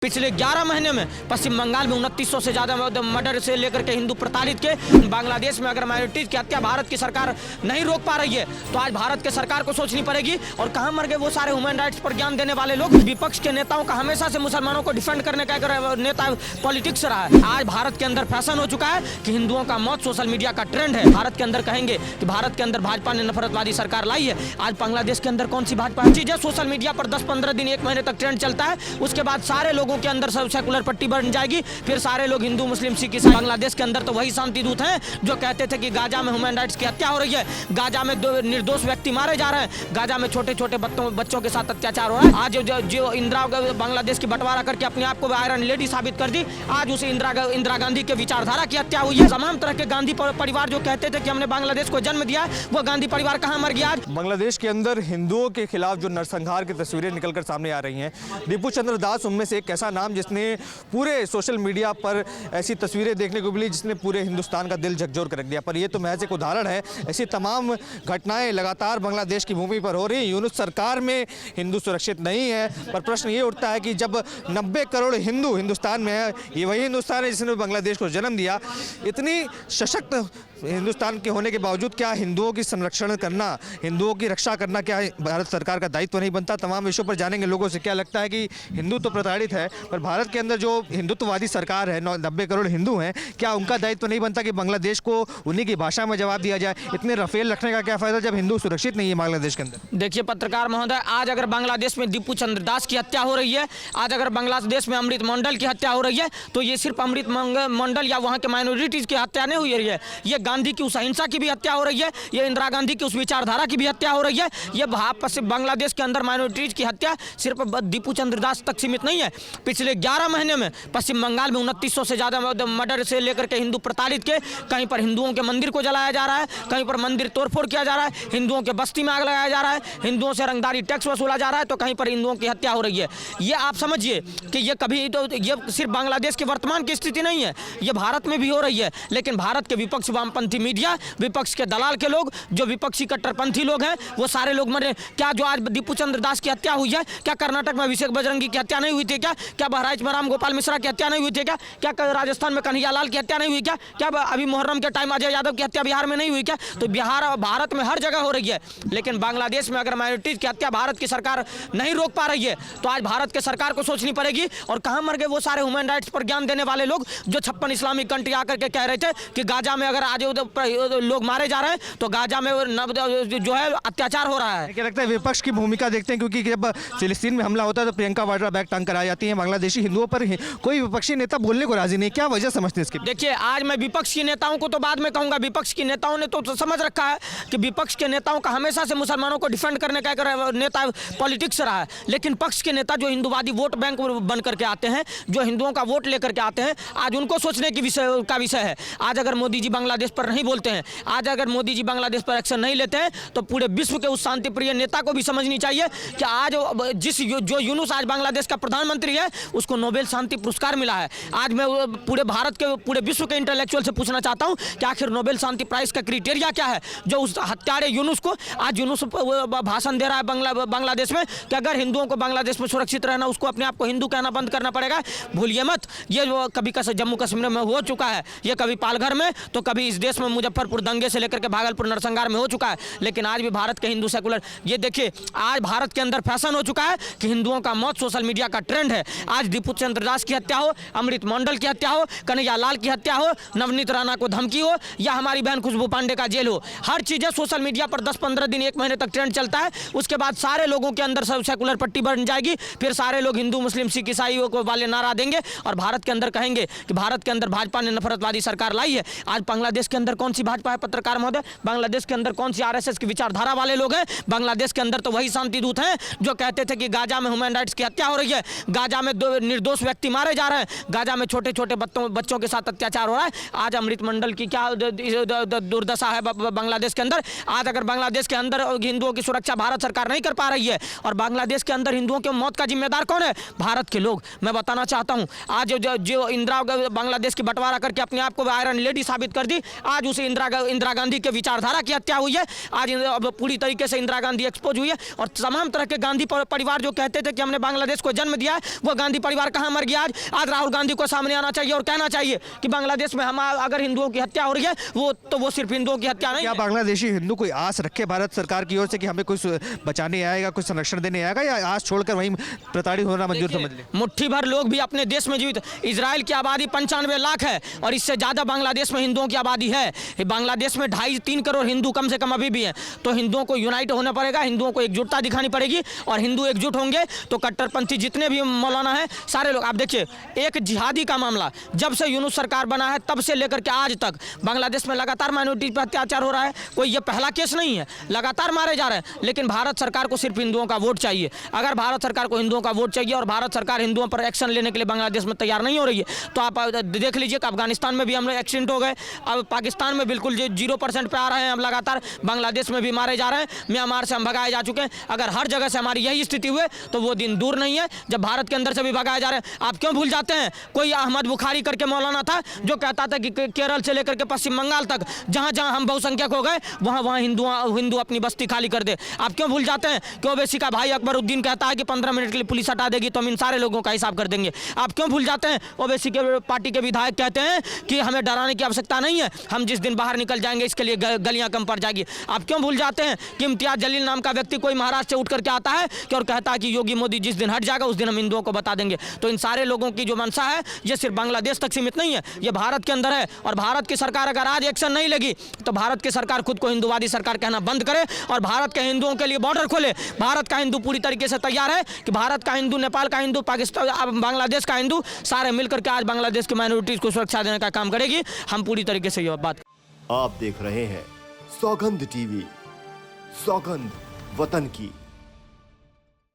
पिछले 11 महीने में पश्चिम बंगाल में 2900 से ज्यादा मर्डर से लेकर के हिंदू प्रताड़ित के बांग्लादेश में अगर माइनॉरिटीज की हत्या भारत की सरकार नहीं रोक पा रही है तो आज भारत के सरकार को सोचनी पड़ेगी। और कहां मर गए वो सारे ह्यूमन राइट्स पर ज्ञान देने वाले लोग। विपक्ष के नेताओं का हमेशा से मुसलमानों को डिफेंड करने का नेता पॉलिटिक्स रहा है। आज भारत के अंदर फैशन हो चुका है कि हिंदुओं का मौत सोशल मीडिया का ट्रेंड है। भारत के अंदर कहेंगे कि भारत के अंदर भाजपा ने नफरतवादी सरकार लाई है। आज बांग्लादेश के अंदर कौन सी भाजपा चीज है? सोशल मीडिया पर 10-15 दिन 1 महीने तक ट्रेंड चलता है, उसके बाद सारे लोगों के अंदर सेकुलर पट्टी बन जाएगी, फिर सारे लोग हिंदू मुस्लिम सिख ईसाई। बांग्लादेश के अंदर तो वही शांति दूत हैं जो कहते थे कि गाजा में ह्यूमन राइट्स की हत्या हो रही है, गाजा में निर्दोष व्यक्ति मारे जा रहे हैं, गाजा में छोटे छोटे बच्चों के साथ अत्याचार हो रहा है। आज जो इंदिरा बांग्लादेश की बंटवारा करके अपने आप को आयरन लेडी साबित कर दी, आज उसे इंदिरा गांधी के विचारधारा की हत्या हुई है। तमाम तरह के गांधी परिवार जो कहते थे कि हमने बांग्लादेश को जन्म दिया, वो गांधी परिवार कहाँ मर गया? आज बांग्लादेश के अंदर हिंदुओं के खिलाफ जो नरसंहार की तस्वीरें निकलकर सामने आ रही हैं, दीपू चंद्र दास उनमें से एक ऐसा नाम जिसने पूरे सोशल मीडिया पर ऐसी तस्वीरें देखने को मिली जिसने पूरे हिंदुस्तान का दिल झकझोर कर रख दिया। पर यह तो महज एक उदाहरण है, ऐसी तमाम घटनाएं लगातार बांग्लादेश की भूमि पर हो रही। यूनुस सरकार में हिंदू सुरक्षित नहीं है, पर प्रश्न ये उठता है कि जब 90 करोड़ हिंदू हिंदुस्तान में है, ये वही हिंदुस्तान है जिसने बांग्लादेश को जन्म दिया। इतनी सशक्त हिंदुस्तान के होने के बावजूद क्या हिंदुओं की संरक्षण करना, हिंदुओं की रक्षा करना क्या भारत सरकार का दायित्व नहीं बनता? तमाम विषयों पर जानेंगे लोगों से। क्या लगता है कि हिंदू तो प्रताड़ित है, पर भारत के अंदर जो हिंदुत्ववादी सरकार है, 90 करोड़ हिंदू हैं, क्या उनका दायित्व नहीं बनता कि बांग्लादेश को उन्हीं की भाषा में जवाब दिया जाए? इतने रफेल रखने का क्या फायदा जब हिंदू सुरक्षित नहीं है बांग्लादेश के अंदर? देखिए पत्रकार महोदय, आज अगर बांग्लादेश में दीपू चंद्र दास की हत्या हो रही है, आज अगर बांग्लादेश में अमृत मंडल की हत्या हो रही है, तो ये सिर्फ अमृत मंडल या वहाँ के माइनॉरिटीज की हत्या नहीं हुई है, ये गांधी की उस अहिंसा की भी हत्या हो रही है, ये इंदिरा गांधी की उस विचारधारा की भी हत्या हो रही है। ये बांग्लादेश के अंदर माइनॉरिटीज की हत्या सिर्फ दीपू चंद्र दास तक सीमित नहीं है। पिछले 11 महीने में पश्चिम बंगाल में 2900 से ज्यादा मर्डर से लेकर के हिंदू प्रताड़ित के, कहीं पर हिंदुओं के मंदिर को जलाया जा रहा है, कहीं पर मंदिर तोड़फोड़ किया जा रहा है, हिंदुओं के बस्ती में आग लगाया जा रहा है, हिंदुओं से रंगदारी टैक्स वसूला जा रहा है, तो कहीं पर हिंदुओं की हत्या हो रही है। ये आप समझिए कि ये कभी तो ये सिर्फ बांग्लादेश के वर्तमान की स्थिति नहीं है, ये भारत में भी हो रही है। लेकिन भारत के विपक्ष, वामपंथी मीडिया, विपक्ष के दलाल के लोग, जो विपक्षी कट्टरपंथी लोग हैं, वो सारे लोग मरे। क्या जो आज दीपू चंद्र दास की हत्या हुई है, क्या कर्नाटक में अभिषेक बजरंगी की हत्या नहीं हुई थी? क्या बहराइच में राम गोपाल मिश्रा की हत्या नहीं हुई थी? क्या राजस्थान में कन्हैया लाल की हत्या नहीं हुई? क्या अभी मुहर्रम के टाइम अजय यादव की हत्या बिहार में नहीं हुई? क्या तो बिहार और भारत में हर जगह हो रही है। लेकिन बांग्लादेश में अगर माइनॉरिटीज की हत्या भारत की सरकार नहीं रोक पा रही है तो आज भारत के सरकार को सोचनी पड़ेगी। और कहां मर गए वो सारे ह्यूमन राइट्स पर ज्ञान देने वाले लोग जो 56 इस्लामिक कंट्री आकर के कह रहे थे कि गाजा में अगर आज लोग मारे जा रहे हैं तो गाजा में जो है अत्याचार हो रहा है। क्या लगता है विपक्ष की भूमिका देखते हैं, क्योंकि जब फिलिस्तीन में हमला होता है तो प्रियंका वाड्रा बैग टांग कर आ जाती है, बांग्लादेशी हिंदुओं पर कोई विपक्षी नेता बोलने को राजी नहीं। क्या वजह समझते हैं इसकी? देखिए, आज मैं विपक्ष के नेताओं को तो बाद में कहूंगा, विपक्ष के नेताओं ने तो समझ रखा है कि विपक्ष के नेताओं का हमेशा से मुसलमानों को डिफेंड करने का नेता पॉलिटिक्स रहा है। लेकिन पक्ष के नेता जो हिंदूवादी वोट बैंक बन करके आते हैं, जो हिंदुओं का वोट लेकर के आते हैं, आज उनको सोचने की विषय है। आज अगर मोदी जी बांग्लादेश पर नहीं बोलते हैं, आज अगर मोदी जी बांग्लादेश पर एक्शन नहीं लेते हैं, तो पूरे विश्व के उस शांति प्रिय नेता को भी समझनी चाहिए कि आज जो यूनुस आज बांग्लादेश का प्रधानमंत्री है, उसको नोबेल शांति पुरस्कार मिला है। आज मैं पूरे भारत के, पूरे विश्व के इंटेलेक्चुअल से पूछना चाहता हूं कि आखिर नोबेल शांति प्राइज का क्राइटेरिया क्या है जो उस हत्यारे यूनुस को, आज यूनुस भाषण दे रहा है बांग्लादेश में कि अगर हिंदुओं को बांग्लादेश में सुरक्षित रहना, उसको अपने आप को हिंदू कहना बंद करना पड़ेगा। भूलिए मत, ये कभी जम्मू कश्मीर में हो चुका है, ये कभी पालघर में, तो कभी इस देश में मुजफ्फरपुर दंगे से लेकर के भागलपुर नरसंहार में हो चुका है। लेकिन आज भी भारत के हिंदू सेकुलर, ये देखिए आज भारत के अंदर फैशन हो चुका है कि हिंदुओं का मौत सोशल मीडिया का ट्रेंड है। आज दीपू चंद्र दास की हत्या हो, अमृत मंडल की हत्या हो, कन्हैया लाल की हत्या हो, नवनीत राणा को धमकी हो, या हमारी बहन खुशबू पांडे का जेल हो, हर चीजें सोशल मीडिया पर 10-15 दिन 1 महीने तक ट्रेंड चलता है, उसके बाद सारे लोगों के अंदर सेकुलर पट्टी बन जाएगी, फिर सारे लोग हिंदू मुस्लिम सिख ईसाइयों को वाले नारा देंगे और भारत के अंदर कहेंगे कि भारत के अंदर भाजपा ने नफरतवादी सरकार लाई है। आज बांग्लादेश के अंदर कौन सी भाजपा है पत्रकार महोदय? बांग्लादेश के अंदर कौन सी आरएसएस की विचारधारा वाले लोग हैं? बांग्लादेश के अंदर तो वही शांति दूत हैं जो कहते थे कि गाजा में ह्यूमन राइट्स की हत्या हो रही है, गाजा में निर्दोष व्यक्ति मारे जा रहे हैं, गाजा में छोटे छोटे बच्चों के साथ अत्याचार हो रहा है। आज अमृत मंडल की क्या दुर्दशा है बांग्लादेश के अंदर। आज अगर बांग्लादेश के अंदर हिंदुओं की सुरक्षा भारत सरकार नहीं कर पा रही है और बांग्लादेश के अंदर हिंदुओं की मौत का जिम्मेदार कौन है? भारत के लोग। मैं बताना चाहता हूं, आज जो इंदिरा बांग्लादेश की बंटवारा करके अपने आप को आयरन लेडी साबित कर दी, आज उसे इंदिरा गांधी के विचारधारा की हत्या हुई है। आज पूरी तरीके से इंदिरा गांधी एक्सपोज हुई है और तमाम तरह के गांधी परिवार जो कहते थे कि हमने बांग्लादेश को जन्म दिया है, वो देखो गांधी परिवार कहाँ मर गया। आज राहुल गांधी को सामने आना चाहिए और कहना चाहिए कि बांग्लादेश में हम अगर हिंदुओं की हत्या हो रही है वो सिर्फ हिंदुओं की हत्या नहीं क्या है। बांग्लादेशी हिंदू कोई आस रखे भारत सरकार की ओर से कि हमें कुछ बचाने आएगा, कुछ संरक्षण देने आएगा, या आस छोड़कर वहीं प्रताड़ित होना मंजूर समझ ले? मुट्ठी भर लोग भी अपने देश में जीवित। इजराइल की आबादी 95 लाख है और इससे ज्यादा बांग्लादेश में हिंदुओं की आबादी है। बांग्लादेश में 2.5-3 करोड़ हिंदू कम से कम अभी भी हैं। तो हिंदुओं को यूनाइट होना पड़ेगा, हिंदुओं को एकजुटता दिखानी पड़ेगी और हिंदू एकजुट होंगे तो कट्टरपंथी जितने भी मौलाना हैं सारे लोग। आप देखिए एक जिहादी का मामला जब से यूनुस सरकार बना है तब से लेकर के आज तक बांग्लादेश में लगातार माइनॉरिटी पर अत्याचार हो रहा है। कोई ये पहला केस नहीं है, लगातार मारे जा रहे हैं। लेकिन भारत सरकार को सिर्फ हिंदुओं का वोट चाहिए। अगर भारत सरकार को हिंदुओं का वोट चाहिए और भारत सरकार हिंदुओं पर एक्शन लेने के लिए बांग्लादेश में तैयार नहीं हो रही है तो आप देख लीजिए कि अफगानिस्तान में भी हम लोग एक्सीडेंट हो गए, अब पाकिस्तान में बिल्कुल 0% पे आ रहे हैं, अब लगातार बांग्लादेश में भी मारे जा रहे हैं, म्यांमार से हम भगाए जा चुके हैं। अगर हर जगह से हमारी यही स्थिति हुई तो वो दिन दूर नहीं है जब भारत के अंदर से भी भगाए जा रहे हैं। आप क्यों भूल जाते हैं कोई अहमद बुखारी करके मौलाना था जो कहता था कि केरल से लेकर के पश्चिम बंगाल तक जहां जहां हम बहुसंख्यक हो गए वहां वहां हिंदू अपनी बस्ती खाली कर दे। आप क्यों भूल जाते हैं कि ओवैसी का भाई अकबरुद्दीन कहता है कि 15 मिनट के लिए पुलिस हटा देगी तो हम इन सारे लोगों का हिसाब कर देंगे। आप क्यों भूल जाते हैं ओवैसी के पार्टी के विधायक कहते हैं कि हमें डराने की आवश्यकता नहीं है, हम जिस दिन बाहर निकल जाएंगे इसके लिए गलियां कम पड़ जाएगी। आप क्यों भूल जाते हैं कि इम्तियाज जलील नाम का व्यक्ति कोई महाराष्ट्र से उठ करके आता है कि और कहता है कि योगी मोदी जिस दिन हट जाएगा उस दिन हम हिंदुओं को बता देंगे। तो इन सारे लोगों की जो मंशा है ये सिर्फ बांग्लादेश तक सीमित नहीं है, ये भारत के अंदर है। और भारत की सरकार अगर आज एक्शन नहीं लेगी तो भारत की सरकार खुद को हिंदुवादी सरकार कहना बंद करे और भारत के हिंदुओं के लिए बॉर्डर खोले। भारत का हिंदू पूरी तरीके से तैयार है कि भारत का हिंदू, नेपाल का हिंदू, पाकिस्तान, बांग्लादेश का हिंदू सारे मिलकर के आज बांग्लादेश की माइनॉरिटीज को सुरक्षा देने का काम करेगी। हम पूरी तरीके से ये बात। आप देख रहे हैं सौगंध टीवी, सौगंध वतन की।